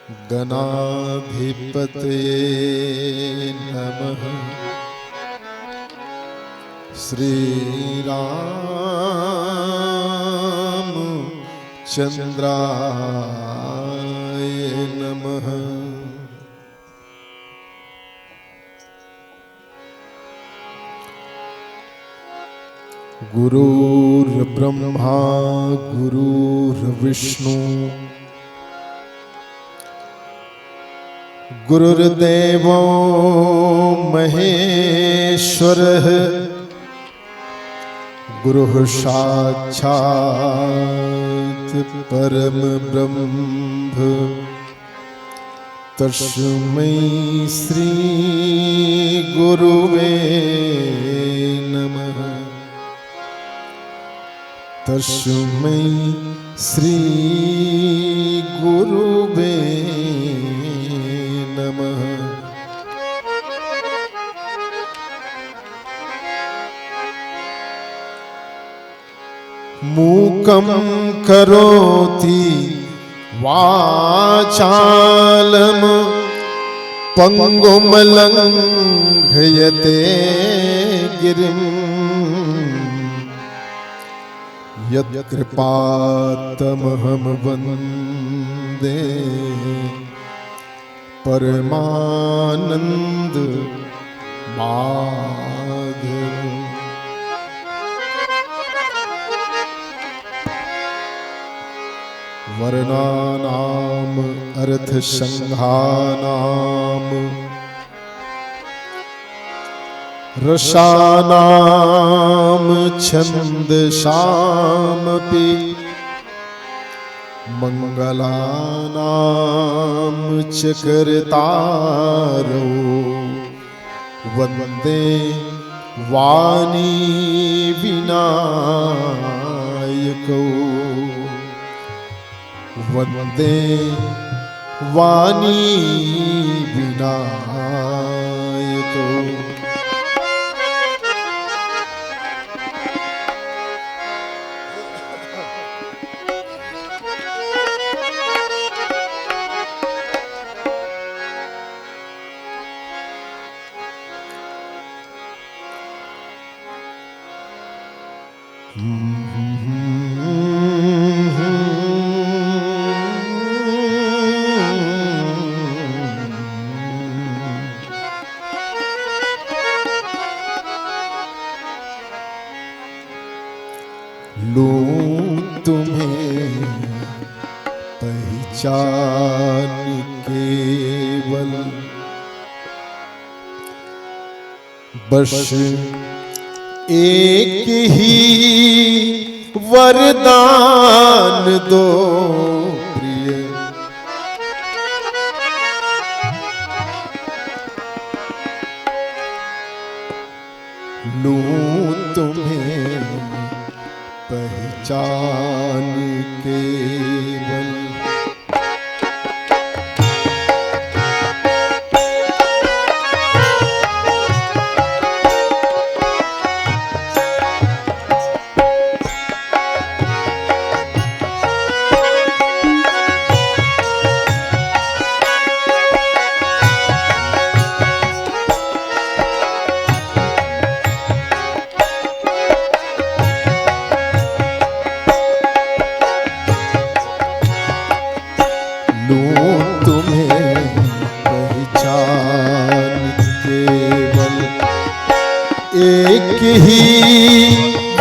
गणाधिपतये नमः। श्री रामचंद्राय नमः। गुरुर्ब्रह्मा गुरुर्विष्णु गुरुर्देवो महेश्वरः गुरुः साक्षात् परम ब्रह्म तस्मै श्री गुरुवे नमः। तस्मै श्री गुरुवे नमः। मूकं करोति वाचालं पंगुं लंघयते गिरिं यत्कृपातमहं वन्दे परमानंद माधव। वर्णानाम अर्थसंघानाम रसानाम छंदसामपि मंगलानाम च कर्तारो वंदे वाणी विनायको। वंदे वाणी विनायको। लूं तुम्हें पहचान केवल बस एक ही वरदान दो प्रिय। लूं तुम्हें पहचान केवल एक ही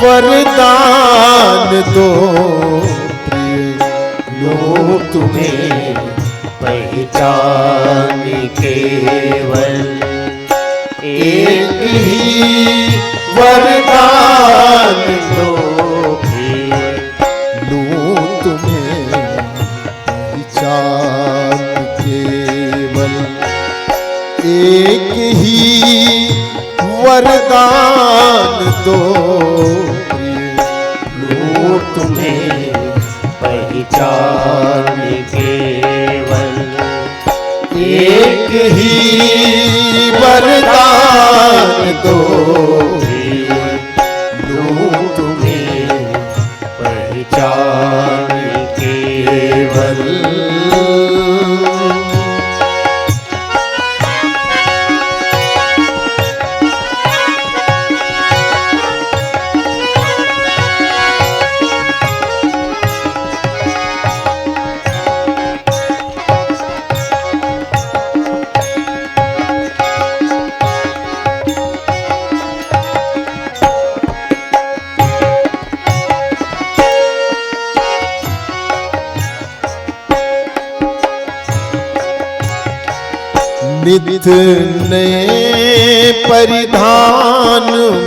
वरदान दो प्रिय। लो तुम्हें पहचान केवल एक ही वरदान दो प्रिय। लूं तुम्हें पहचान केवल एक ही वरदान दो प्रिय। लूं तुम्हें पहचान केवल एक ही वरदान दो प्रिय। लूं तुम्हें पहचान केवल नित नए परिधान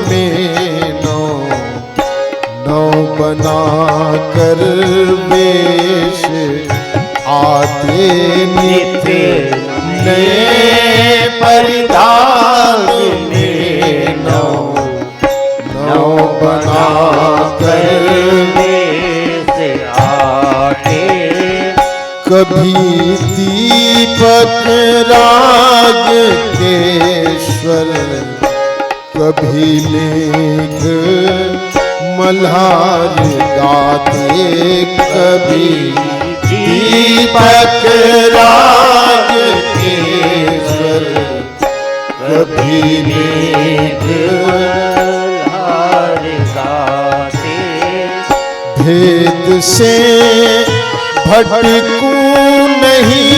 में नौ नौ बना कर वेश आते नित नए परिधान में नौ नौ बना कर से आते कभी दीपक राग केश्वर कभी लेख मल्हार गाते कभी दीपक राग केश्वर कभी लेख मल्हार गाते भेद से भटकू नहीं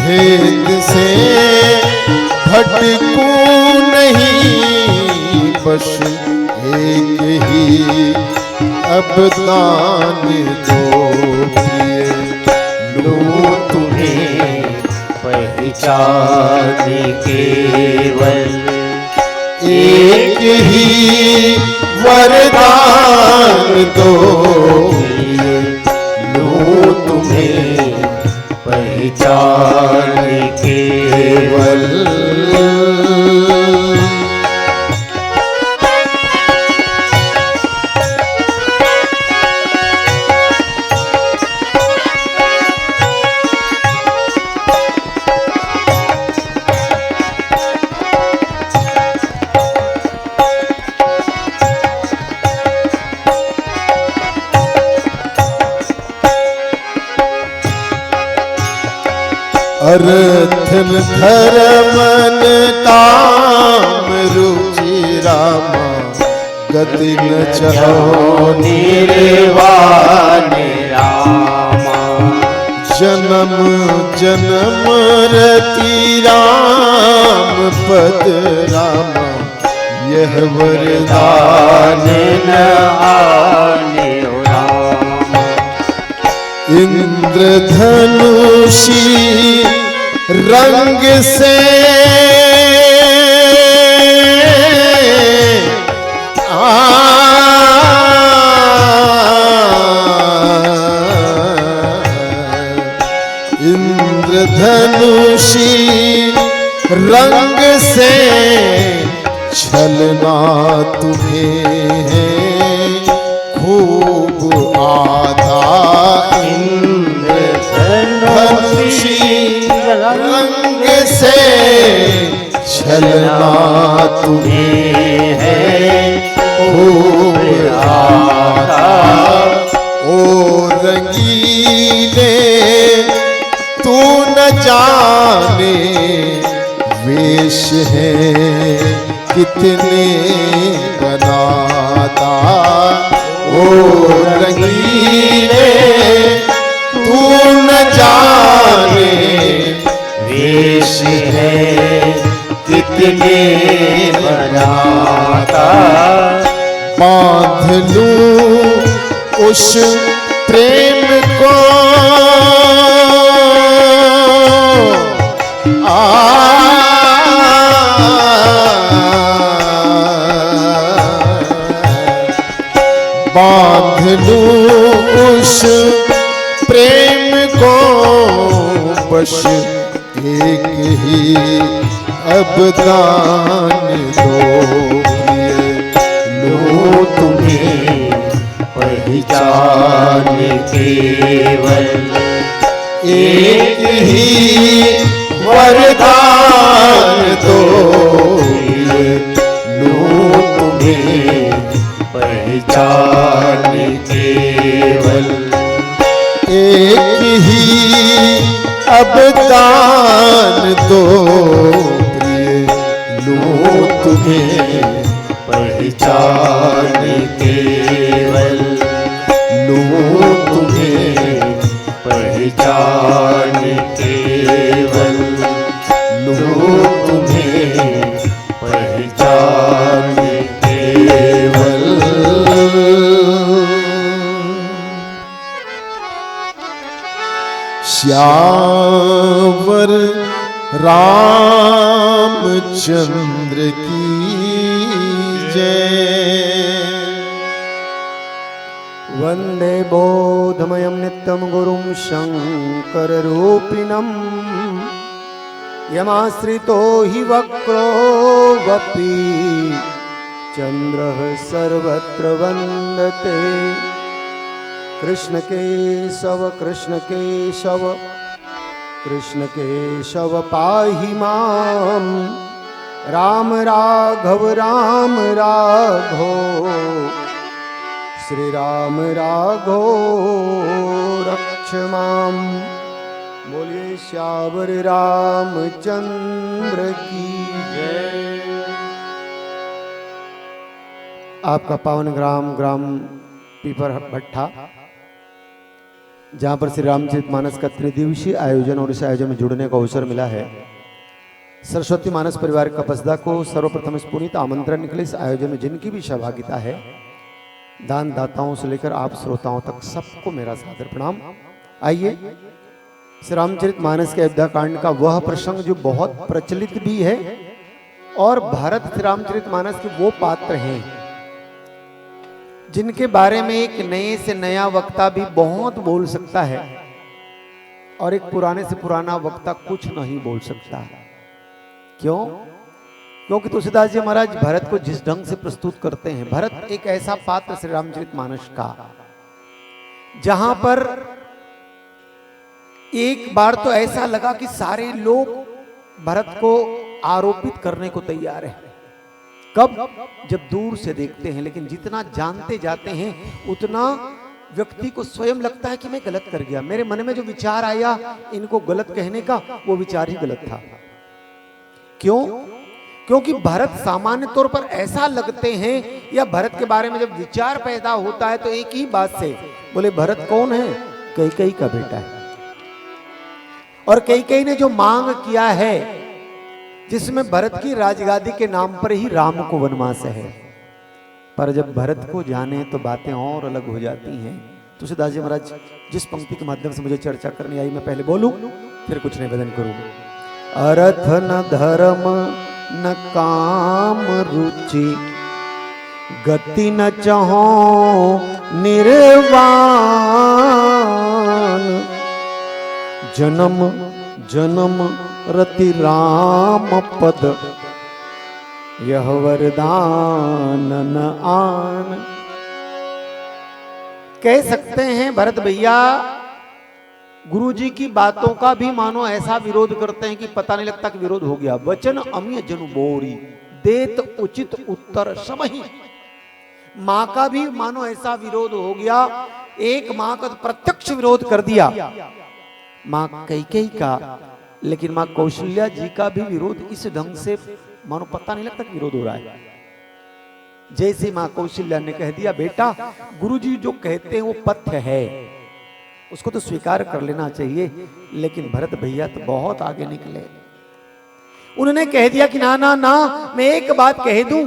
भेद से भटकू नहीं बस एक ही अब दान दो प्रिय लो तुम्हें पहचान केवल एक ही वरदान दो लो तुम्हें पहचान केवल अर्थन धर्मन काम रुचि रामा गति न चहो निर्वाण रामा जन्म जन्म रति राम पद रामा यह वरदान न आने रामा इंद्रधनुषी रंग से इंद्रधनुषी रंग से छलना तुम्हें है खूब आता इंद्रधनुषी रंग से छलना तुम्हें है खूब आता ओ रंगीले तू न जाने वेश है कितने बनाता ओ रंगीले तू न जाने वेश है कितने बनाता बांध लूं उस प्रेम को बांध लूं उस प्रेम को बस एक ही अब दान दो प्रिय लो तुम्हें पहचान केवल एक ही वरदान दो लो तुम्हें पहचान केवल एक ही अब दान दो प्रिय लो तुम्हें पहचान केवल लो तुम्हें पहचान केवल लो तुम्हें पहचान सियावर रामचंद्र की जय। वंदे बोधमयं नित्यं गुरुं शङ्कररूपिणं यमाश्रितो हि वक्रो वपि चन्द्रः सर्वत्र वन्दते। कृष्ण केशव कृष्ण केशव पाहि मां राम राघव श्री राम राघो रक्ष मां। बोलिए श्यावर रामचंद्र की जय। आपका पावन ग्राम पीपर भट्ठा, जहाँ पर श्री रामचरितमानस का त्रिदिवसीय आयोजन और इस आयोजन में जुड़ने का अवसर मिला है। सरस्वती मानस परिवार कपसदा को सर्वप्रथम इस पुनीत आमंत्रण निकले इस आयोजन में जिनकी भी सहभागिता है, दान दाताओं से लेकर आप श्रोताओं तक सबको मेरा सादर प्रणाम। आइए श्री रामचरितमानस के अयोध्या कांड का वह प्रसंग जो बहुत प्रचलित भी है और भारत श्री रामचरितमानस के वो पात्र हैं जिनके बारे में एक नए से नया वक्ता भी बहुत बोल सकता है और एक पुराने से पुराना वक्ता कुछ नहीं बोल सकता। क्यों? क्योंकि तुलसीदास जी महाराज भरत को जिस ढंग से प्रस्तुत करते हैं, भरत एक ऐसा पात्र श्री रामचरितमानस का जहां पर एक बार तो ऐसा लगा कि सारे लोग भरत को आरोपित करने को तैयार हैं। कब? जब दूर से देखते हैं, लेकिन जितना जानते जाते हैं उतना व्यक्ति को स्वयं लगता है कि मैं गलत कर गया। मेरे मन में जो विचार आया इनको गलत कहने का, वो विचार ही गलत था। क्यों? क्योंकि भरत सामान्य तौर पर ऐसा लगते हैं, या भरत के बारे में जब विचार पैदा होता है तो एक ही बात से बोले भरत कौन है? कैकेयी का बेटा है। और कैकेयी ने जो मांग किया है जिसमें भरत की राजगादी के नाम पर ही राम को वनवास है, पर जब भरत को जाने तो बातें और अलग हो जाती हैं। तुलसीदास जी महाराज जिस पंक्ति के माध्यम से मुझे चर्चा करनी आई, मैं पहले बोलूं फिर कुछ निवेदन करूं। अर्थ न धर्म न काम रुचि, गति न चाहो निर्वाण, जन्म जन्म रति राम पद, यह वरदान न आन। कह सकते हैं भरत भैया गुरुजी की बातों का भी मानो ऐसा विरोध करते हैं कि पता नहीं लगता कि विरोध हो गया। वचन अम्य जनु बोरी, देत उचित उत्तर समहि। मां का भी मानो ऐसा विरोध हो गया, एक मां का तो प्रत्यक्ष विरोध कर दिया मां कैकेयी का, लेकिन मां कौशल्या जी का भी विरोध इस ढंग से मानो पता नहीं लगता कि विरोध हो रहा है। जैसे मां कौशल्या ने कह दिया बेटा गुरुजी जो कहते हैं वो पथ्य है, उसको तो स्वीकार कर लेना चाहिए, लेकिन भरत भैया तो बहुत आगे निकले। उन्होंने कह दिया कि ना ना ना, मैं एक बात कह दूं,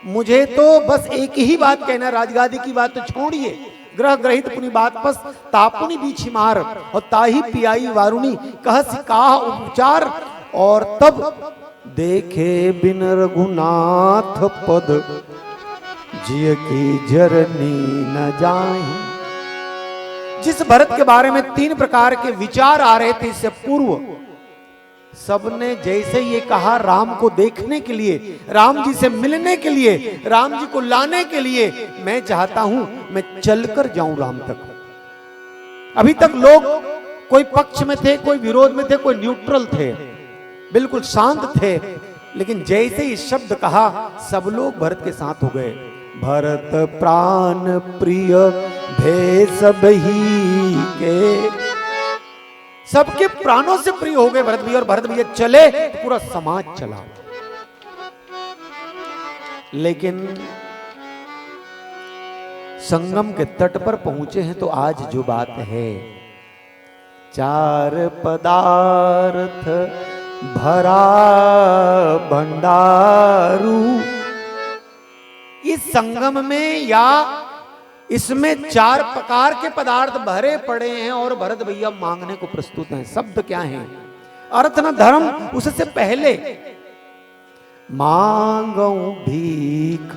मुझे तो बस एक ही बात कहना, राजगादी की बात तो छोड़िए, ग्रह ग्रहित पुनि बात पस तापुनि बीछी मार और ताही पियाई वारुणी कह सिकाह उपचार। और तब देखे बिन रघुनाथ पद, जिय की जरनी न जाए। जिस भरत के बारे में 3 प्रकार के विचार आ रहे थे इससे पूर्व, सबने जैसे ये कहा राम को देखने के लिए, राम जी से मिलने के लिए, राम जी को लाने के लिए, मैं चाहता हूं मैं चलकर जाऊं राम तक। अभी तक लोग कोई पक्ष में थे, कोई विरोध में थे, कोई न्यूट्रल थे, बिल्कुल शांत थे, लेकिन जैसे ही शब्द कहा सब लोग भरत के साथ हो गए। भरत प्राण प्रिय भे सबही के, सबके प्राणों से प्रिय हो गए भरत भैया। और भरत भैया चले तो पूरा समाज चला। लेकिन संगम के तट पर पहुंचे हैं तो आज जो बात है, 4 पदार्थ भरा भंडारू, इस संगम में या इसमें 4 प्रकार के पदार्थ भरे पड़े हैं और भरत भैया मांगने को प्रस्तुत हैं। शब्द क्या हैं? अर्थ न धर्म, उससे पहले मांगो भीख।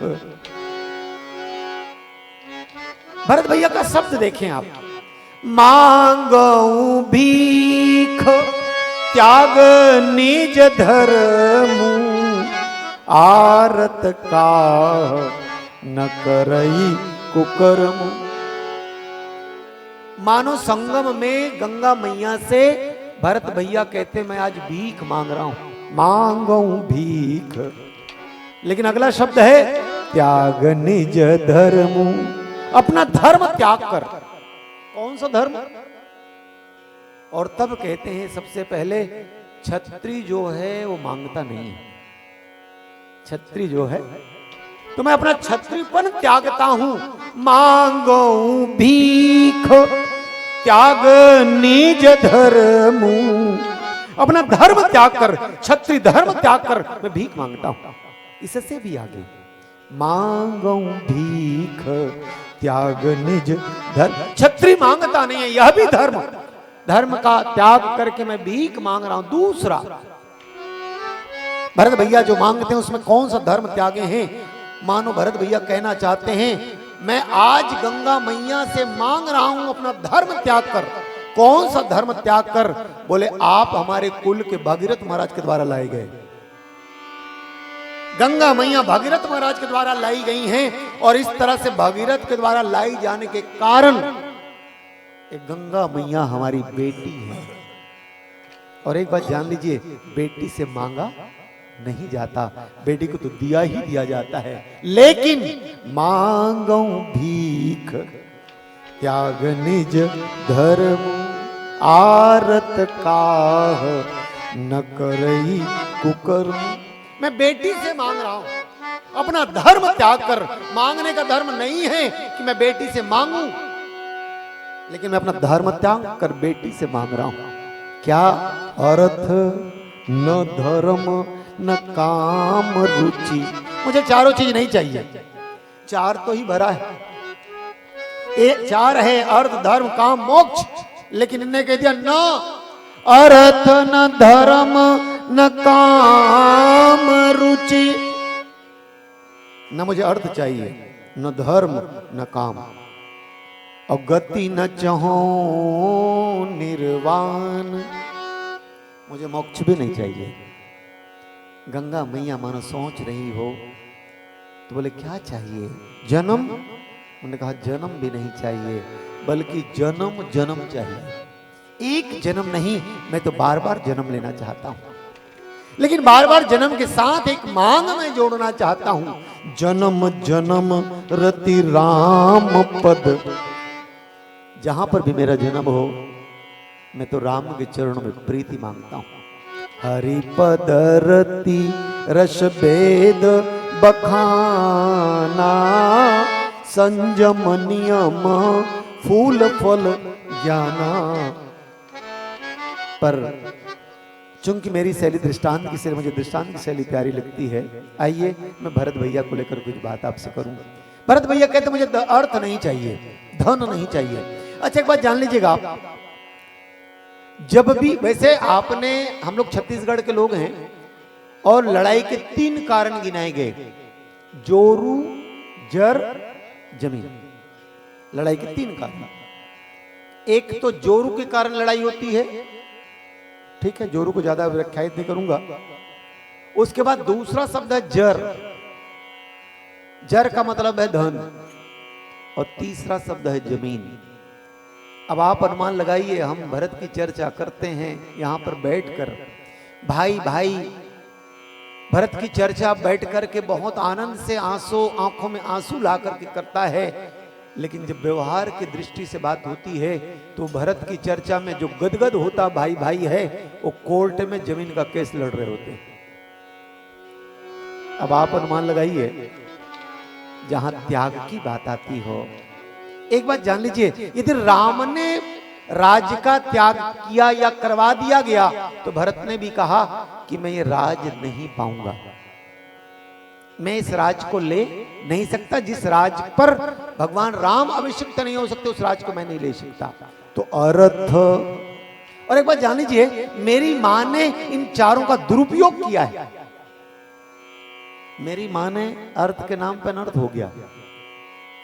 भरत भैया का शब्द देखें आप, मांगो भीख त्याग निज धर्म, आरत का न करई कुकर्म। मानो संगम में गंगा मैया से भरत भैया कहते मैं आज भीख मांग रहा हूं, मांगो भीख। लेकिन अगला शब्द है त्याग निज धर्म, अपना धर्म त्याग कर। कौन सा धर्म? और तब कहते हैं सबसे पहले छत्री जो है वो मांगता नहीं है। छत्री जो है तो मैं अपना छत्रीपन त्यागता हूं, मांगो भीख त्याग निज धर्म। अपना धर्म त्याग कर, छत्री धर्म त्याग कर मैं भीख मांगता हूं। इससे भी आगे मांगो भीख त्याग निज धर्म। छत्री मांगता नहीं है, यह भी धर्म, धर्म का त्याग करके मैं भीख मांग रहा हूं। दूसरा भरत भैया जो मांगते हैं उसमें कौन सा धर्म त्यागे हैं? मानो भरत भैया कहना चाहते हैं मैं आज गंगा मैया से मांग रहा हूं अपना धर्म त्याग कर। कौन सा धर्म त्याग कर? बोले आप हमारे कुल के भागीरथ महाराज के द्वारा लाए गए। गंगा मैया भागीरथ महाराज के द्वारा लाई गई हैं और इस तरह से भागीरथ के द्वारा लाई जाने के कारण एक गंगा मैया हमारी बेटी है। और एक बात जान लीजिए, बेटी से मांगा नहीं जाता, बेटी को तो दिया ही दिया जाता है। लेकिन मांगो भीख त्याग निज धर्म, आरत काह न करई कुकर्म। मैं बेटी से मांग रहा हूं, अपना धर्म त्याग कर। मांगने का धर्म नहीं है कि मैं बेटी से मांगूं, लेकिन मैं अपना धर्म त्याग कर बेटी से मांग रहा हूं। क्या? अर्थ न धर्म न काम रुचि। मुझे चारों चीज नहीं चाहिए, 4 तो ही भरा है। 4 है अर्थ धर्म काम मोक्ष, लेकिन इनने कह दिया न अर्थ न धर्म न काम रुचि। न मुझे अर्थ चाहिए, न धर्म न काम, और गति न चाहो निर्वाण। मुझे मोक्ष भी नहीं चाहिए। गंगा मैया मानो सोच रही हो तो बोले क्या चाहिए? जन्म? उन्होंने कहा जन्म भी नहीं चाहिए, बल्कि जन्म जन्म चाहिए। एक जन्म नहीं, मैं तो बार बार जन्म लेना चाहता हूं। लेकिन बार बार जन्म के साथ एक मांग मैं जोड़ना चाहता हूं, जन्म जन्म रति राम पद। जहां पर भी मेरा जन्म हो मैं तो राम के चरणों में प्रीति मांगता हूं। हरिपद रति रस भेद बखाना, संयम नियम फूल फल ज्ञाना। पर चूंकि मेरी शैली दृष्टांत की शैली, मुझे दृष्टांत की शैली प्यारी लगती है, आइए मैं भरत भैया को लेकर कुछ बात आपसे करूं। भरत भैया कहते मुझे अर्थ नहीं चाहिए, धन नहीं चाहिए। अच्छा एक बात जान लीजिएगा आप, जब भी वैसे आपने, हम लोग छत्तीसगढ़ के लोग हैं और लड़ाई के 3 कारण गिनाए गए, जोरू जर जमीन। लड़ाई के 3 कारण। एक तो जोरू के कारण लड़ाई होती है, ठीक है, जोरू को ज्यादा व्याख्यायित नहीं करूंगा। उसके बाद दूसरा शब्द है जर, जर का मतलब है धन, और तीसरा शब्द है जमीन। अब आप अनुमान लगाइए, हम भरत की चर्चा करते हैं यहां पर बैठकर, भाई भाई भरत की चर्चा बैठ करके बहुत आनंद से आंखों में आंसू ला करके करता है, लेकिन जब व्यवहार की दृष्टि से बात होती है तो भरत की चर्चा में जो गदगद होता भाई भाई है, वो कोर्ट में जमीन का केस लड़ रहे होते हैं। अब आप अनुमान लगाइए, जहां त्याग की बात आती हो। एक बात जान लीजिए, यदि राम ने राज्य का त्याग किया या करवा दिया गया तो भरत ने भी कहा कि मैं ये राज नहीं पाऊंगा। मैं इस राज को ले नहीं सकता। जिस राज पर भगवान राम अभिषिक्त नहीं हो सकते उस राज को मैं नहीं ले सकता। तो अर्थ, और एक बात जान लीजिए, मेरी मां ने इन चारों का दुरुपयोग किया है। मेरी मां ने अर्थ के नाम पर अनर्थ हो गया।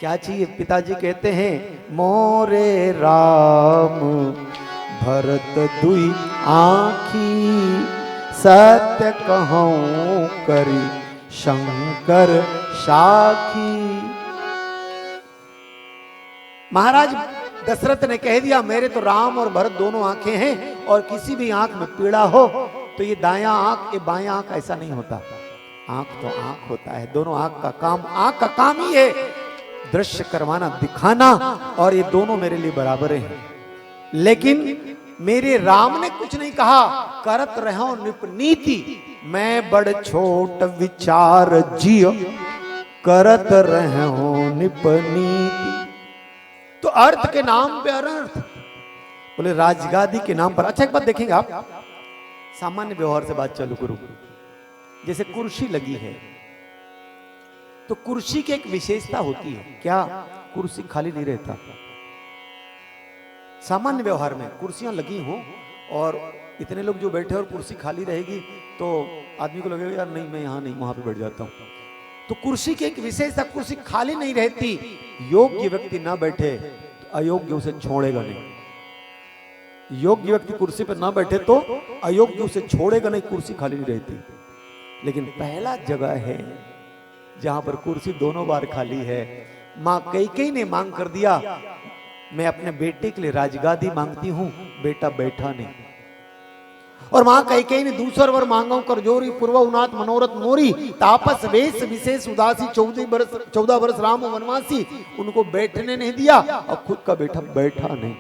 क्या चाहिए? पिताजी कहते हैं मोरे राम भरत दुई आँखी, सत्य कहूं करी शंकर साखी। महाराज दशरथ ने कह दिया मेरे तो राम और भरत दोनों आंखें हैं, और किसी भी आंख में पीड़ा हो तो ये दायां आंख ये बायां आंख ऐसा नहीं होता। आंख तो आंख होता है। दोनों आंख का काम ही है दृश्य करवाना, दिखाना, और ये दोनों मेरे लिए बराबर हैं। लेकिन मेरे राम ने कुछ नहीं कहा, करत रहो निपनीति, मैं बड़ छोट विचार जियो, करत रहो निपनीति। तो अर्थ के नाम पे अनर्थ, बोले राजगादी के नाम पर। अच्छा एक बात देखेंगे आप, सामान्य व्यवहार से बात चालू करूं। जैसे कुर्सी लगी है तो कुर्सी की एक विशेषता होती है, क्या? कुर्सी खाली नहीं रहता। सामान्य व्यवहार में कुर्सियां लगी हों और इतने लोग जो बैठे और कुर्सी खाली रहेगी तो आदमी को लगेगा यार नहीं मैं यहां नहीं वहां पे बैठ जाता हूं। तो कुर्सी की एक विशेषता, कुर्सी खाली नहीं रहती। योग्य व्यक्ति ना बैठे तो अयोग्य उसे छोड़ेगा नहीं। योग्य व्यक्ति कुर्सी पर ना बैठे तो अयोग्य उसे छोड़ेगा नहीं, कुर्सी खाली नहीं रहती। लेकिन पहला जगह है जहां पर कुर्सी दोनों बार खाली है। मां कैकेयी ने मांग कर दिया मैं अपने बेटे के लिए राजगादी मांगती हूं, बेटा बैठा नहीं। और मां कैकेयी ने दूसर वर मांगा करजोरी पूर्व उनाथ मनोरथ मोरी, तापस वेश विशेष उदासी 14 वर्ष राम वनवासी, उनको बैठने नहीं दिया और खुद का बेटा बैठा नहीं।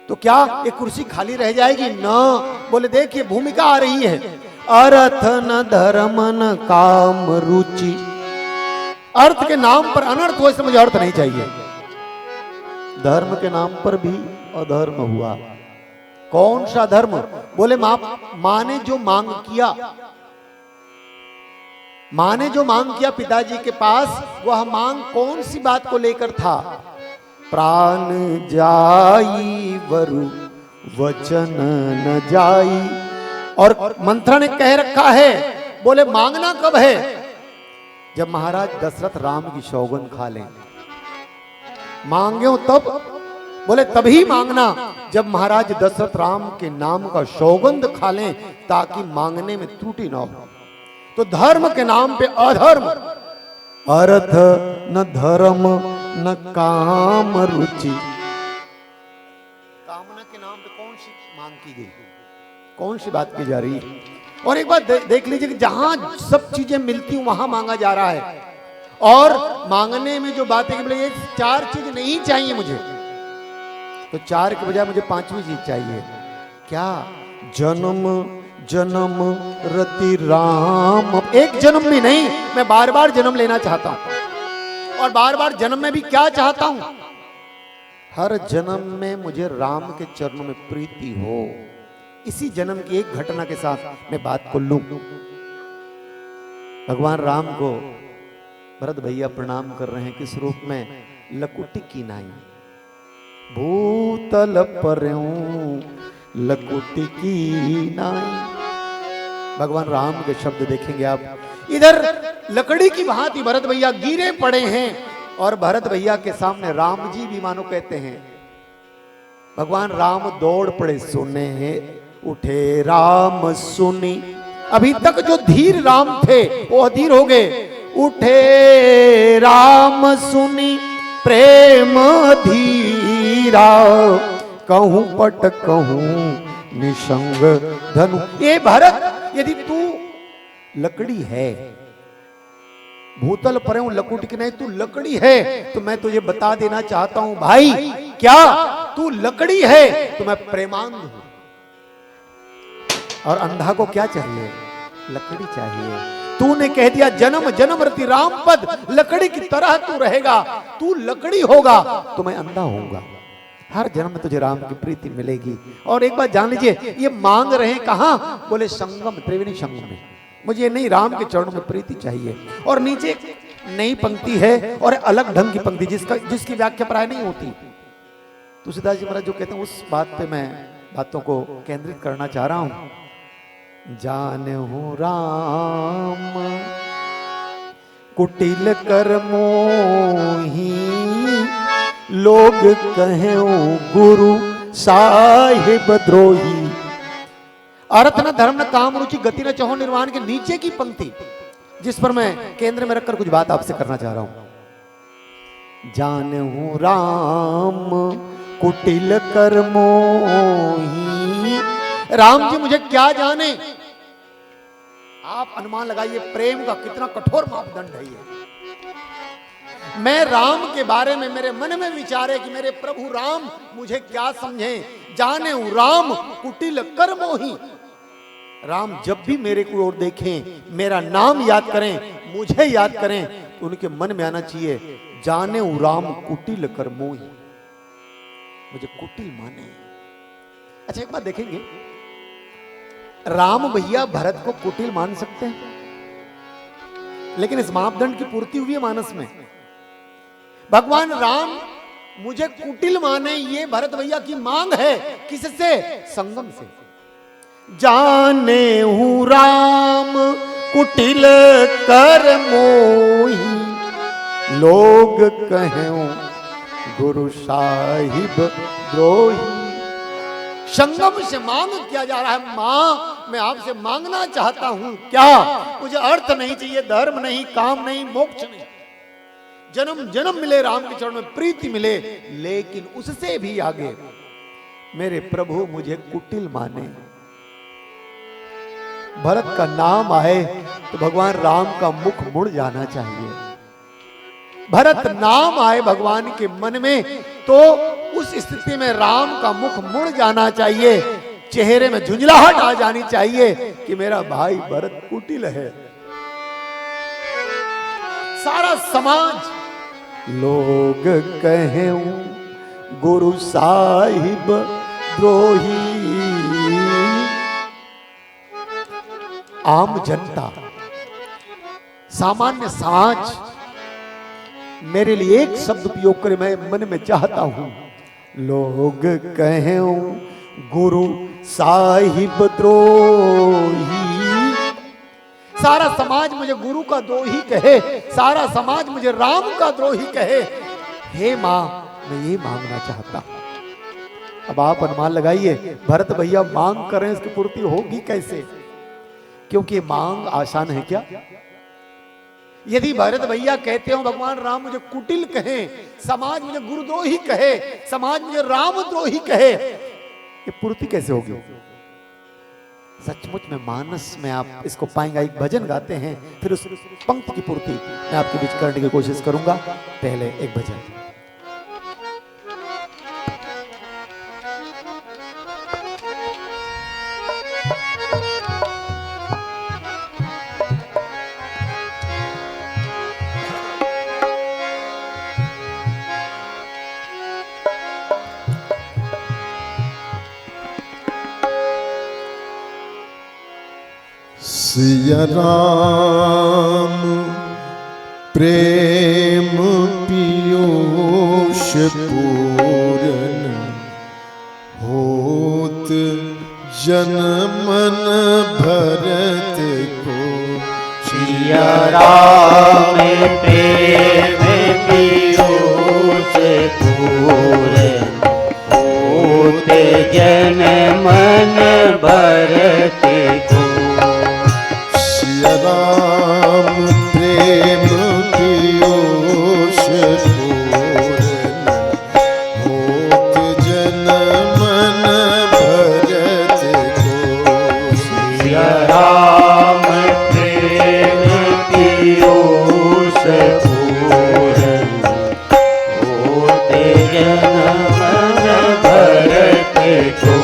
तो क्या ये कुर्सी खाली रह जाएगी? ना, बोले देखिए भूमिका आ रही है। अर्थ न धर्म न काम रुचि, अर्थ के नाम पर अनर्थ हो, इससे मुझे अर्थ नहीं चाहिए। धर्म के नाम पर भी अधर्म हुआ। कौन सा धर्म? बोले मां ने जो मांग किया, मां ने जो मांग किया पिताजी के पास, वह मांग कौन सी बात को लेकर था? प्राण जाई वरु वचन न जाई। और मंत्रा ने कह रखा है, बोले मांगना कब है? जब महाराज दशरथ राम की सौगंध खा लें। मांगे तब? बोले तभी मांगना जब महाराज दशरथ राम के नाम का सौगंध खा लें, ताकि मांगने में त्रुटि ना हो। तो धर्म के नाम पे अधर्म, अर्थ न धर्म न काम रुचि। कामना के नाम पे कौन सी मांग की गई, कौन सी बात की जा रही है? और एक बात देख लीजिए कि जहां सब चीजें मिलती हूं वहां मांगा जा रहा है। और मांगने में जो बातें कि बोले ये 4 चीज नहीं चाहिए मुझे, तो 4 के बजाय मुझे 5वीं चीज चाहिए। क्या? जन्म जन्म रति राम। एक जन्म भी नहीं, मैं बार बार जन्म लेना चाहता हूं। और बार बार जन्म में भी क्या चाहता हूं? हर जन्म में मुझे राम के चरणों में प्रीति हो। इसी जन्म की एक घटना के साथ मैं बात को लूं। भगवान राम को भरत भैया प्रणाम कर रहे हैं, किस रूप में? लकुटी की नाई। भूतल परयूं लकुटी की नाई। भगवान राम के शब्द देखेंगे आप। इधर लकड़ी की भांति भरत भैया गिरे पड़े हैं और भरत भैया के सामने राम जी भी मानो कहते हैं। भगवान राम दौड़ पड़े, सुने उठे राम सुनी। अभी तक जो धीर राम थे वो अधीर हो गए। उठे राम सुनी प्रेम धीरा, कहूं पट कहूं निसंग धनु। ये भरत, यदि तू लकड़ी है, भूतल पर हूं लकुट की नहीं, तू लकड़ी है, तो मैं तुझे बता देना चाहता हूं भाई, क्या तू लकड़ी है तो मैं प्रेमांध हूं। और अंधा को क्या चाहिए? लकड़ी चाहिए। तूने कह दिया जन्म जन्म रति राम पद, लकड़ी की तरह तू रहेगा, तू लकड़ी होगा तो मैं अंधा होऊंगा। हर जन्म में तुझे राम की प्रीति मिलेगी। और एक बात जान लीजिए, ये मांग रहे हैं कहां? बोले संगम, त्रिवेणी संगम में। मुझे ये नहीं, राम के चरणों में प्रीति चाहिए। और नीचे एक नई पंक्ति है और अलग ढंग की पंक्ति जिसकी व्याख्या प्राय नहीं होती। तुलसीदास जी महाराज जो कहते हैं उस बात पे मैं बातों को केंद्रित करना चाह रहा हूं। जानहु राम कुटिल कर मोही, लोग कहे गुरु साहिब द्रोही। अर्थ न धर्म न काम रुचि गति न चहो निर्वाण के नीचे की पंक्ति जिस पर मैं केंद्र में रखकर कुछ बात आपसे करना चाह रहा हूं। जानहु राम कुटिल कर मोही। राम जी मुझे क्या जाने। आप अनुमान लगाइए प्रेम का कितना कठोर मापदंड है ये। मैं राम के बारे में मेरे मन में विचारे कि मेरे प्रभु राम मुझे क्या समझे। जाने राम कुटिल कर मोही। राम जब भी मेरे को ओर देखें, मेरा नाम याद करें, मुझे याद करें, तो उनके मन में आना चाहिए जाने राम कुटिल कर मोही, मुझे कुटिल माने। अच्छा एक बात देखेंगे, राम भैया भरत को कुटिल मान सकते हैं, लेकिन इस मापदंड की पूर्ति हुई है मानस में। भगवान राम मुझे कुटिल माने, ये भरत भैया की मांग है। किससे? संगम से। जाने हूं राम कुटिल कर मोही, लोग कहें गुरु साहिब द्रोही। संगम से मांग किया जा रहा है। मां मैं आपसे मांगना चाहता हूं क्या? मुझे अर्थ नहीं चाहिए, धर्म नहीं, काम नहीं, मोक्ष नहीं, जन्म जन्म मिले राम के चरण में प्रीति मिले, लेकिन उससे भी आगे मेरे प्रभु मुझे कुटिल माने। भरत का नाम आए तो भगवान राम का मुख मुड़ जाना चाहिए। भरत नाम आए भगवान के मन में तो उस स्थिति में राम का मुख मुड़ जाना चाहिए, चेहरे में झुंझलाहट आ जानी चाहिए कि मेरा भाई भरत कुटिल है। सारा समाज लोग कहें गुरु साहिब द्रोही। आम जनता, सामान्य समाज मेरे लिए एक शब्द उपयोग करे, मैं मन में चाहता हूं, लोग कहें गुरु साहिब द्रोही। सारा समाज मुझे गुरु का द्रोही कहे, सारा समाज मुझे राम का द्रोही कहे। हे मां, मैं ये मांगना चाहता हूं। अब आप अनुमान लगाइए, भरत भैया मांग करें, इसकी पूर्ति होगी कैसे? क्योंकि मांग आसान है क्या? यदि भरत भैया कहते हो भगवान राम मुझे कुटिल कहे, समाज मुझे गुरुद्रोही कहे, समाज मुझे रामद्रोही कहे, ये पूर्ति कैसे होगी? सचमुच में मानस में आप इसको पाएंगे। एक भजन गाते हैं, फिर उस पंक्ति की पूर्ति मैं आपके बीच करने की कोशिश करूंगा। पहले एक भजन। सिया राम प्रेम पीयूष पूरन, होत जन मन भरत को। सिया राम प्रेम पीयूष पूरन, होत जन मन भरत को। राम प्रेम पीयूष पूरन, होत जन मन भरत को। सिया राम प्रेम पीयूष पूरन, होत जन मन भरत को।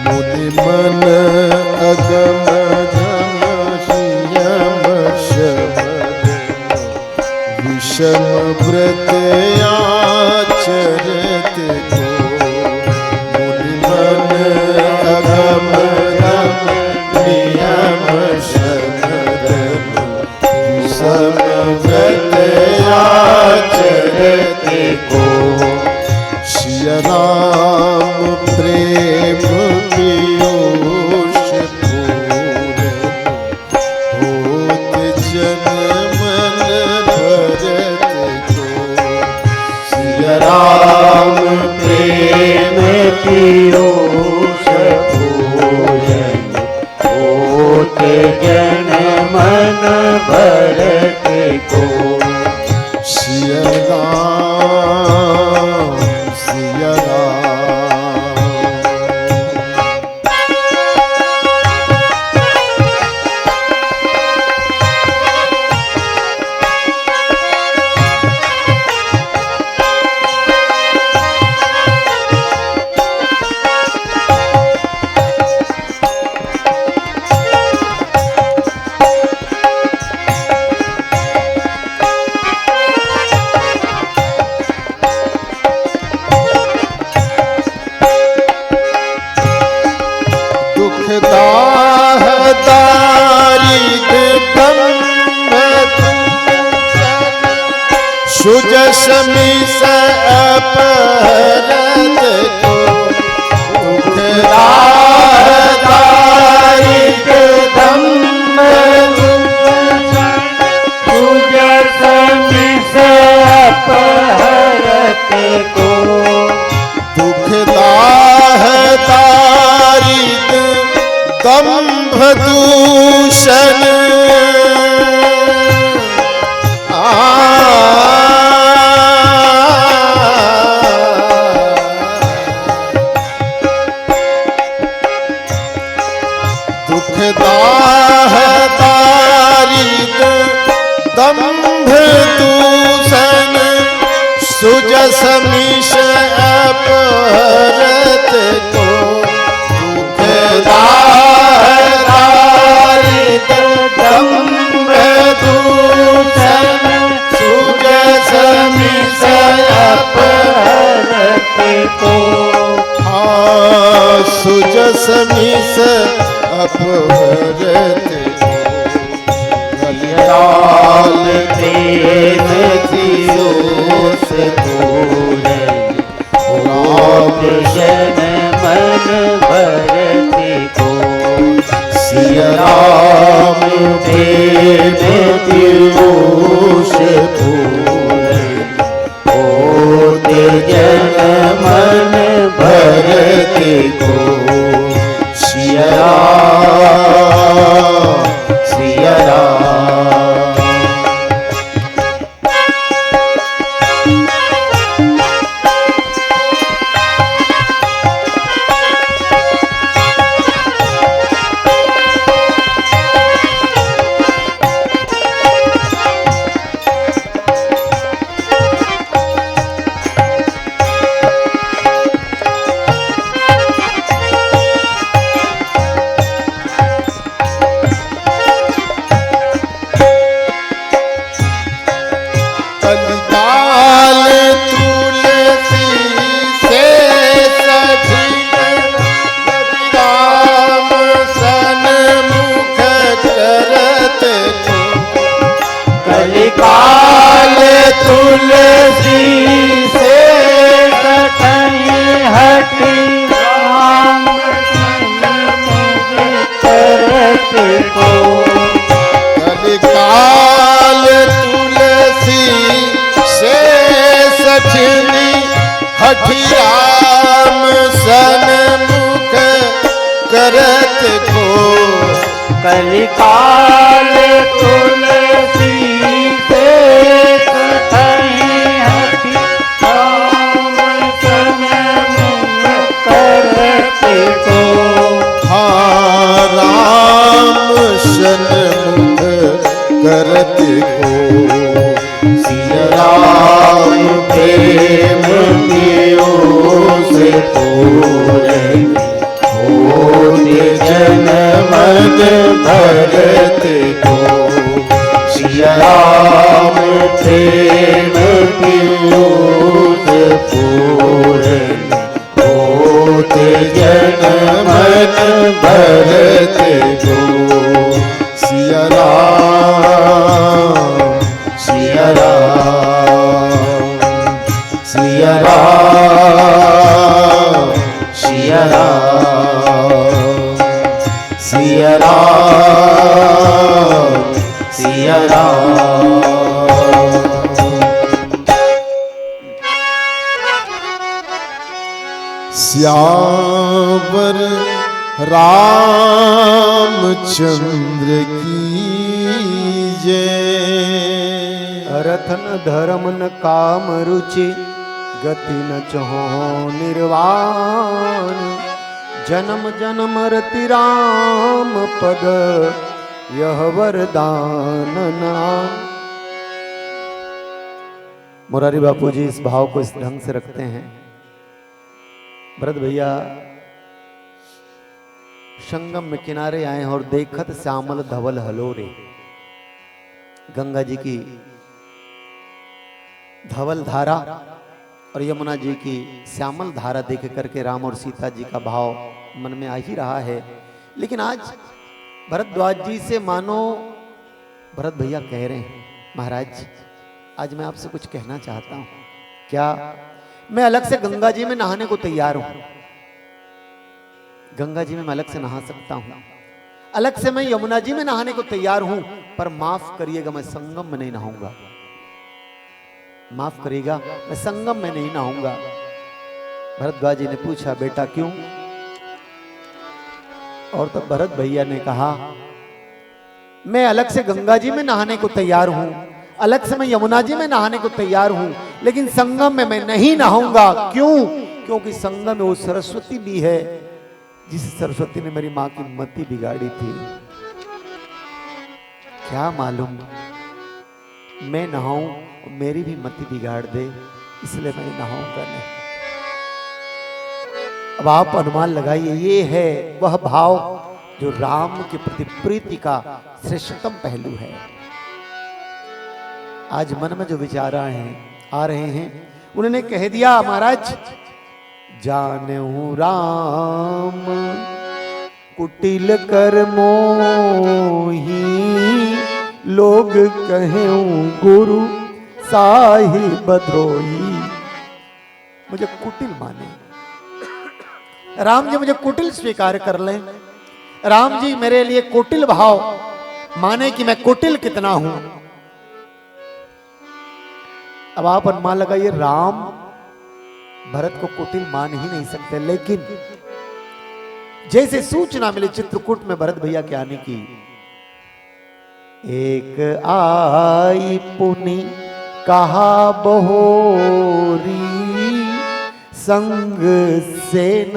मुनि मन अगम विषम व्रत आचरत को। मुनि मन अगम नियम राम प्रेम पीयूष पूरन होते जन मन भरत को। सिया राम सिया राम। दुखदाह दारिद सुजस मिस अपहरत को। दुखदाह दारिद सुजस मिस अपहरत को। दुखदाह दारिद दंभ दूषण दुखदाह दारिद दंभ दूषण सुजस मिष अपहरत को। दुखदाह दारिद दंभ दूषण सुजस मिष अपहरत को। सुजस मिष अपहरत को। लाल प्रेम पीयूष पूरन होते जन मन भरत को। सिया राम प्रेम पीयूष पूरन होते जन मन भरत को। सिया राम सिया राम। कलिकाल तुलसी से सखिन राम सन्मुख करत को। कलिकाल तुलसी से सखी हटि राम सन्मुख करत को। कलिकाल तुलसी से सखिनी हठि राम सन्मुख करत को। कलिकाल तुलसी से सखी हटि राम सन्मुख करत को। राम सन्मुख करत को। सिया राम प्रेम पीयूष पूरन होते जन मन भरत को। सिया राम प्रेम पीयूष पूरन होते जन मन भरत को। सिया राम सिया राम सिया राम सिया राम सिया राम सिया राम। श्यावर रामचंद्र की जय। अर्थ न धर्म न काम रुचि गति न चहो निर्वाण। जन्म जन्म रति राम पद यह वरदान नाम। मुरारी बापू जी इस भाव को इस ढंग से रखते हैं। भरत भैया संगम में किनारे आए और देखत श्यामल धवल हलोरे। गंगा जी की धवल धारा और यमुना जी की श्यामल धारा देख करके राम और सीता जी का भाव मन में आ ही रहा है। लेकिन आज भरद्वाज जी से मानो भरत भैया कह रहे हैं, महाराज आज मैं आपसे कुछ कहना चाहता हूं। क्या? मैं अलग से गंगा जी में नहाने को तैयार हूं। गंगा जी में मैं अलग से नहा सकता हूं, अलग से मैं यमुना जी में नहाने को तैयार हूं, पर माफ करिएगा मैं संगम में नहीं नहाऊंगा। माफ करिएगा मैं संगम में नहीं नहाऊंगा। भरद्वाज जी ने पूछा, बेटा क्यों? और तब भरत भैया ने कहा, मैं अलग से गंगा जी में नहाने को तैयार हूं, अलग से मैं यमुना जी में नहाने को तैयार हूं, लेकिन संगम में मैं नहीं नहाऊंगा। क्यों? क्योंकि संगम में वो सरस्वती भी है जिस सरस्वती ने मेरी मां की मति बिगाड़ी थी। क्या मालूम मैं नहाऊं मेरी भी मति बिगाड़ दे, इसलिए मैं नहाऊंगा नहीं। अब आप अनुमान लगाइए, ये है वह भाव जो राम के प्रति प्रीति का श्रेष्ठतम पहलू है। आज मन में जो विचार आ रहे हैं उन्होंने कह दिया, महाराज जानहु राम कुटिल कर मोही, लोग कहें गुरु साहिब द्रोही। मुझे कुटिल माने, राम जी मुझे कुटिल स्वीकार कर लें, राम जी मेरे लिए कुटिल भाव माने कि मैं कुटिल कितना हूं। अब आप अनुमान लगाइए, राम भरत को कुटिल मान ही नहीं सकते, लेकिन जैसे सूचना मिली चित्रकूट में भरत भैया के आने की, एक आई पुनि कहा बहोरी, संग सेन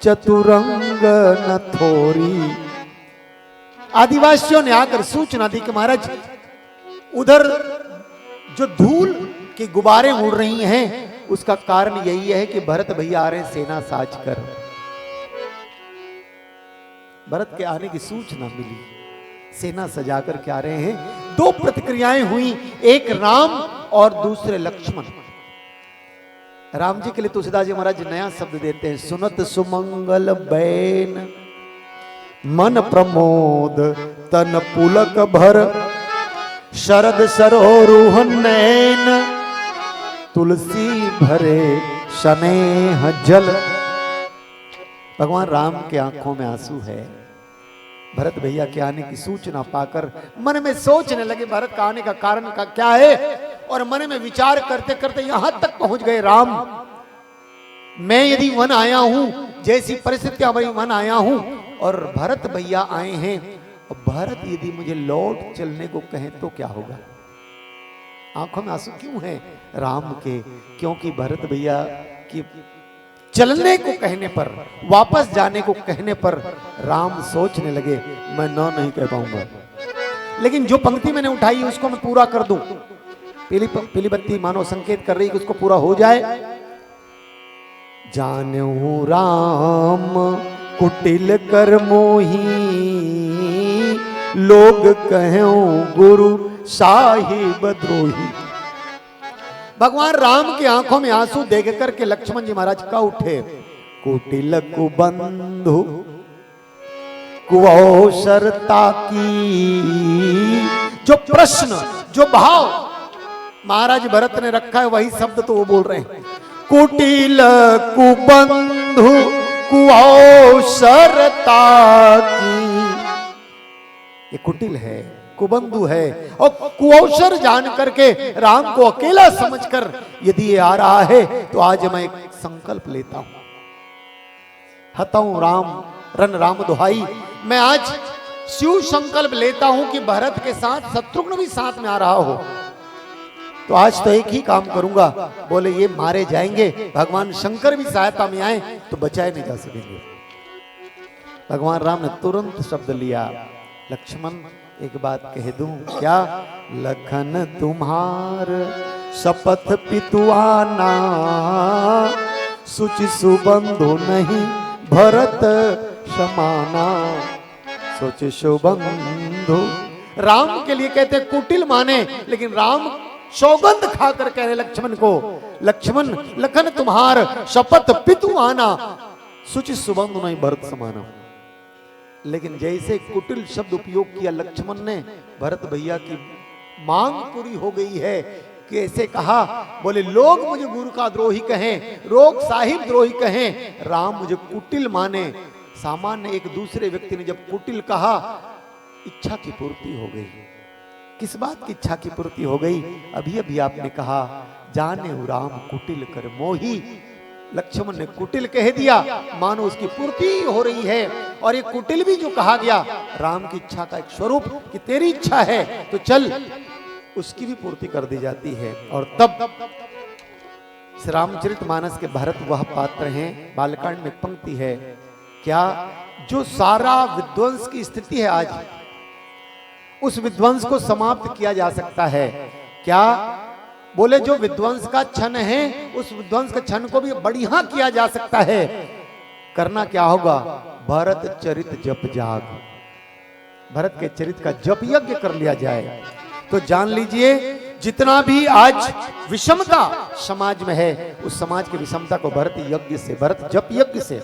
चतुरंग न थोरी। आदिवासियों ने आकर सूचना दी कि महाराज उधर जो धूल की गुब्बारें उड़ रही हैं उसका कारण यही है कि भरत भैया आ रहे हैं सेना साज कर। भरत के आने की सूचना मिली, सेना सजा कर के आ रहे हैं। दो प्रतिक्रियाएं हुई, एक राम और दूसरे लक्ष्मण। राम जी के लिए तुलसीदास जी महाराज नया शब्द देते हैं, सुनत सुमंगल बैन मन प्रमोद तन पुलक भर, शरद सरोरुहन नैन तुलसी भरे स्नेह जल। भगवान राम के आंखों में आंसू है। भरत भैया के आने की सूचना पाकर मन में सोचने लगे भरत का आने का कारण का क्या है, और मन में विचार करते करते यहां तक पहुंच गए, राम मैं यदि वन आया हूं, जैसी परिस्थितियां वही वन आया हूं, और भरत भैया आए हैं, और भरत यदि मुझे लौट चलने को कहें तो क्या होगा? आंखों में आंसू क्यों है राम के? क्योंकि भरत भैया की चलने को कहने पर, वापस जाने को कहने पर राम सोचने लगे मैं ना नहीं कह पाऊंगा, लेकिन जो पंक्ति मैंने उठाई उसको मैं पूरा कर दूं। पीली बत्ती मानो संकेत कर रही कि उसको पूरा हो जाए। जानहु राम कुटिल कर मोही, लोग कहें गुरु साहिब द्रोही। भगवान राम की आंखों में आंसू देख करके लक्ष्मण जी महाराज का उठे, कुटिल कुबंधु कुअवसरता की। जो प्रश्न, जो भाव महाराज भरत ने रखा है वही शब्द तो वो बोल रहे हैं, कुटिल कुबंधु कुअवसरता की। ये कुटिल है, कुबंधु है, और कुअवसर जान करके राम को अकेला समझकर यदि ये आ रहा है तो आज मैं एक संकल्प लेता हूं। हतऊ राम रन राम दुहाई। मैं आज शिव संकल्प लेता हूं कि भरत के साथ शत्रुघ्न भी साथ में आ रहा हो, तो आज तो एक ही काम करूंगा। बोले ये मारे जाएंगे, भगवान शंकर भी सहायता में आए तो बचाए नहीं जा सकेंगे। भगवान राम ने तुरंत शब्द लिया, लक्ष्मण एक बात कह दूं क्या? लखन तुम्हार शपथ पितुआना, सुचि सुबंधु नहीं भरत समाना। सोच सुबंधु राम के लिए कहते कुटिल माने, लेकिन राम सौगंध खाकर कह रहे लक्ष्मण को, लक्ष्मण लखन तुम्हार शपथ पितु आना, सुचि सुबंधु नहीं भरत समाना। लेकिन जैसे कुटिल शब्द उपयोग किया लक्ष्मण ने, भरत भैया की मांग पूरी हो गई है। कि ऐसे कहा, बोले लोग मुझे गुरु का द्रोही कहें, लोग साहिब द्रोही कहें, राम मुझे कुटिल माने। सामान्य एक दूसरे व्यक्ति ने जब कुटिल कहा, इच्छा की पूर्ति हो गई। किस बात की इच्छा की पूर्ति हो गई? अभी अभी आपने कहा, जाने राम कुटिल कर मोही। लक्ष्मण ने कुटिल कह दिया, मानो उसकी पूर्ति हो रही है। और ये कुटिल भी जो कहा गया, राम की इच्छा का एक स्वरूप कि तेरी इच्छा है तो चल, उसकी भी पूर्ति कर दी जाती है। और तब श्री रामचरितमानस के भरत वह पात्र हैं। बालकांड में पंक्ति है क्या? जो सारा विध्वंस की स्थिति है आज, उस विध्वंस को समाप्त किया जा सकता है क्या? बोले जो विध्वंस का क्षण है, उस विध्वंस के क्षण को भी बढ़िया किया जा सकता है। करना क्या होगा? भरत चरित जप जाग, भरत के चरित का जप यज्ञ कर लिया जाए। तो जान लीजिए, जितना भी आज विषमता समाज में है, उस समाज की विषमता को भरत यज्ञ से, भरत जप यज्ञ से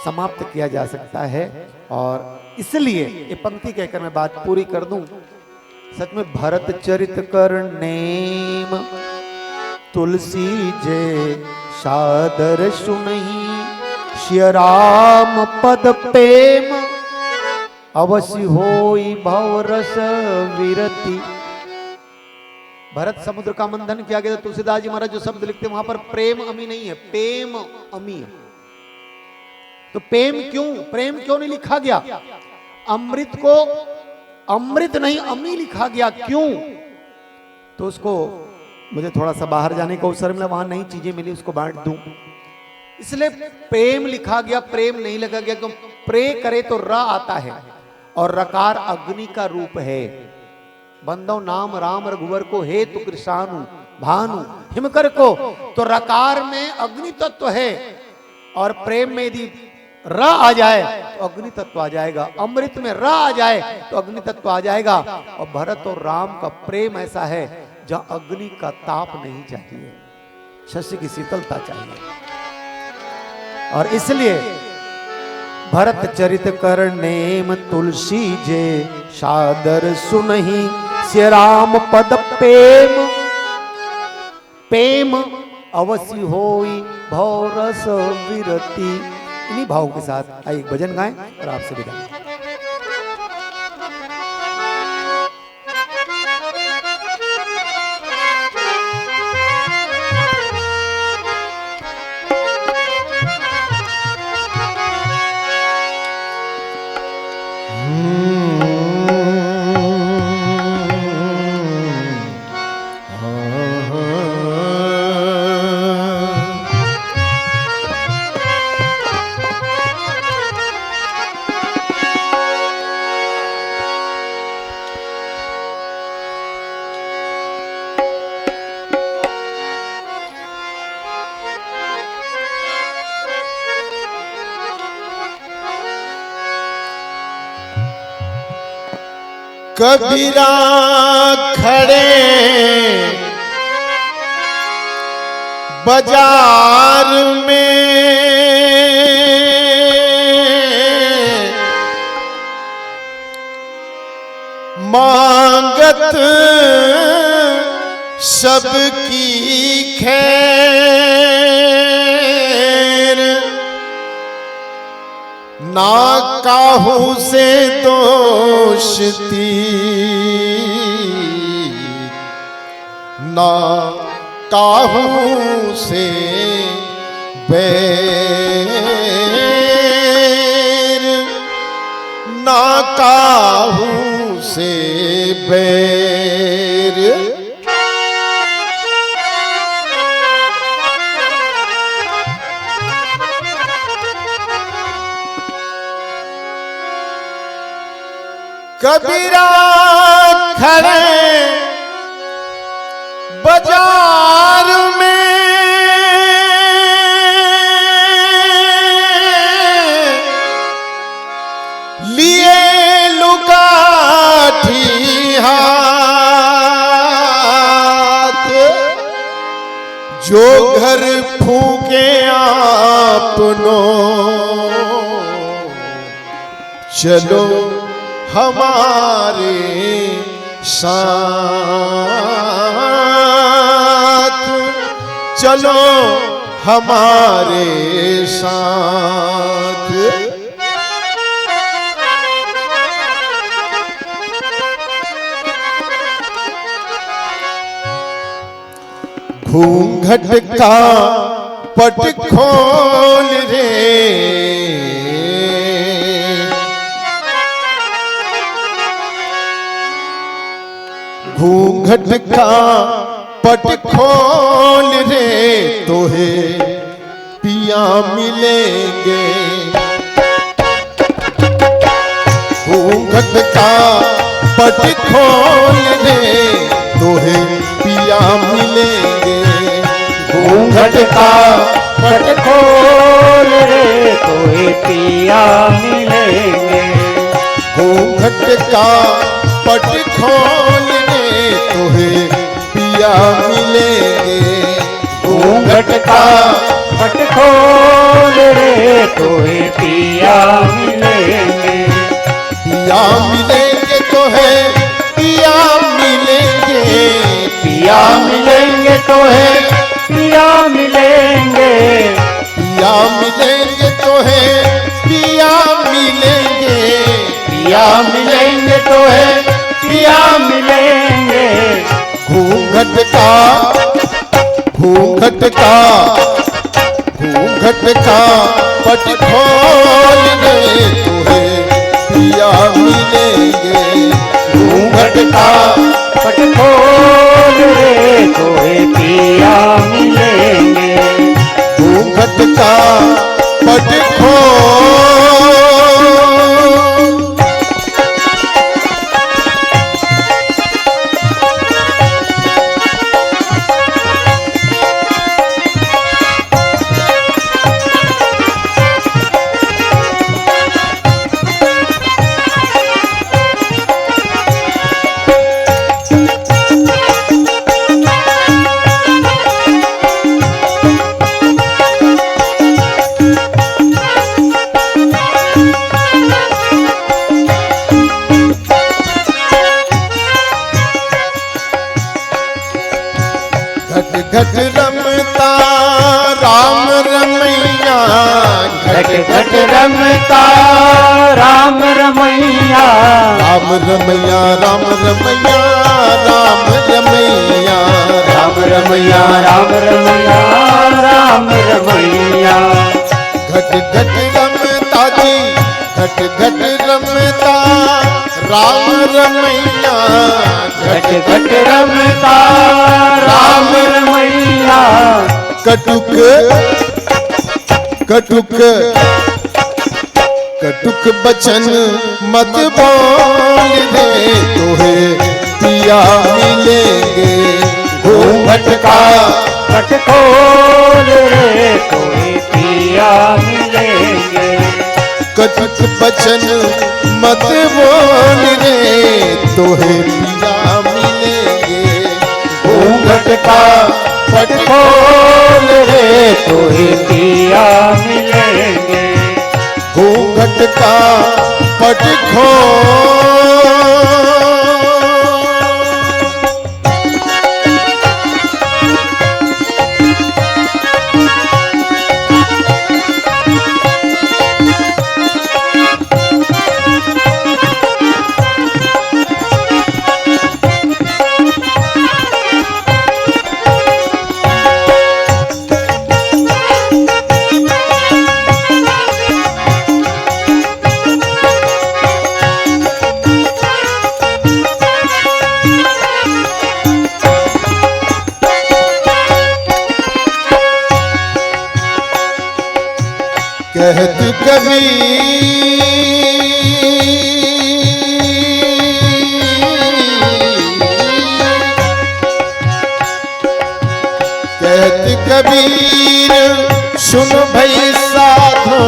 समाप्त किया जा सकता है। और इसलिए ये पंक्ति कहकर मैं बात पूरी कर दूं। सच में भरत चरित कर नेम, तुलसी जे सादर सुनहि, सिय राम पद प्रेम, अवश्य होई भवरस विरति। भरत समुद्र का मंथन किया गया। तुलसीदास जी महाराज जो शब्द लिखते हैं वहां पर प्रेम अमी नहीं है, प्रेम अमी है। तो प्रेम क्यों नहीं लिखा गया? अमृत को अमृत नहीं अमी लिखा गया, क्यों? तो उसको मुझे थोड़ा सा बाहर जाने का अवसर मिला, वहां नई चीजें मिली, उसको बांट दूं, इसलिए प्रेम लिखा गया, प्रेम नहीं लगा गया। क्यों? प्रे करे तो र आता है, और रकार अग्नि का रूप है। बंदो नाम राम रघुवर को हे तु कृष्णानु भानु हिमकर को, तो रकार में अग्नि तत्व है, और प्रेम में यदि र आ जाए तो अग्नि तत्व आ जाएगा, अमृत में र आ जाए तो अग्नि तत्व आ जाएगा। और भरत और राम का प्रेम ऐसा है जहां अग्नि का ताप नहीं चाहिए, शशि की शीतलता चाहिए। और इसलिए भरत चरित कर नेम, तुलसी जे सादर सुनहि, सिय राम पद प्रेम, प्रेम अवश्य होई भवरस विरति। इन्हीं भावों के साथ आइए भजन गाएं और आपसे विदा। कबीरा खड़े बाजार में, मांगत सबकी खैर, ना काहू से दोषती, ना काहू से बैर। ना काहू से बैर। कबीरा खड़े बाजार में लिए लुगाठी हाथ, जो घर फूके आपनों चलो हमारे साथ, चलो हमारे साथ। घूंघट का पट खोल रे, घूंघट का पट खोल रे, तोहे पिया मिलेंगे। घूंघट का पट खोल रे, तोहे पिया मिलेंगे। घूंघट का पट खोल रे, तोहे पिया मिलेंगे। घूंघट का पट खोल रे, तोहे पिया मिलेंगे। घूंघट का पट खोल रे, तोहे पिया मिलेंगे। पिया मिलेंगे तोहे पिया मिलेंगे। पिया मिलेंगे तोहे पिया मिलेंगे। पिया मिलेंगे तोहे पिया मिलेंगे। पिया मिलेंगे तोहे पिया मिलेंगे। घूंघट का घूंघट का घूंघट का पट खोल रे, तोहे पिया मिलेंगे। घूंघट का पट खोल रे, तोहे पिया मिलेंगे। घूंघट का पट खोल। घट रमता राम रमैया। घट घट रमता राम रमैया। राम रमैया राम रमैया राम रमैया। राम रमैया राम रमैया राम रमैया। घट घट रमता जी घट घट रमता राम रमैया। घट घट रमता राम रमैया। कटुक कटुक कटुक बचन मत बोल रे, तोहे पिया मिलेंगे। घूंघट का पट खोल रे, तोहे पिया मिलेंगे। कटुक बचन मत बोल रे, तोहे पिया मिलेंगे। घूंघट का पट खोल रे, तोहे पिया मिलेंगे। घूंघट का पट खोल। कहत कबीर सुनो भाई साधो,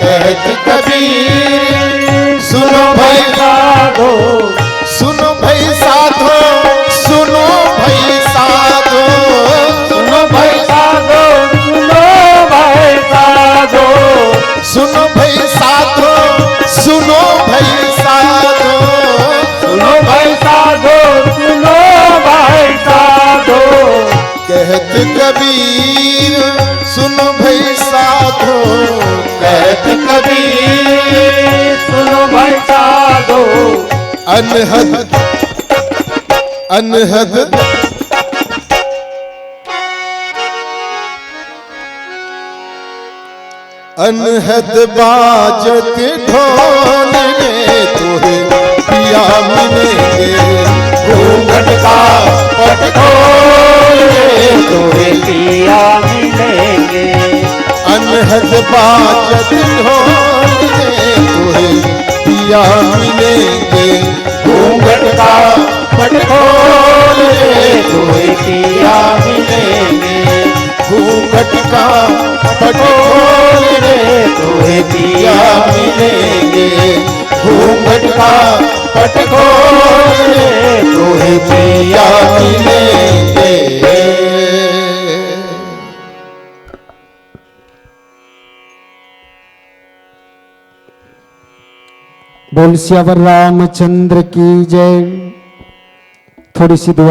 कहत कबीर सुनो भाई साधो, सुनो भाई साधो, सुनो भाई साधो, सुनो भाई साधो, सुनो भाई साधो, सुनो भाई साधो, सुनो भाई साधो, सुनो भाई साधो, सुनो भाई साधो। कहत कबीर सुनो भाई साधो, कहत कबीर सुनो भाई साधो, अनहद अनहद अनहद बाजत ढोल रे तोहे पिया मिलेंगे, घूंघट का पट खोल रे तोहे पिया मिलेंगे। अनहद बाजत ढोल रे तोहे पिया मिलेंगे, घूंघट का पट खोल रे तोहे पिया मिलेंगे, घूंघट का पट खोल रे तोहे पिया मिलेंगे, घूंघट का पट खोल रे तोहे पिया मिलेंगे। बोल सियावर रामचंद्र की जय। थोड़ी सी दुआ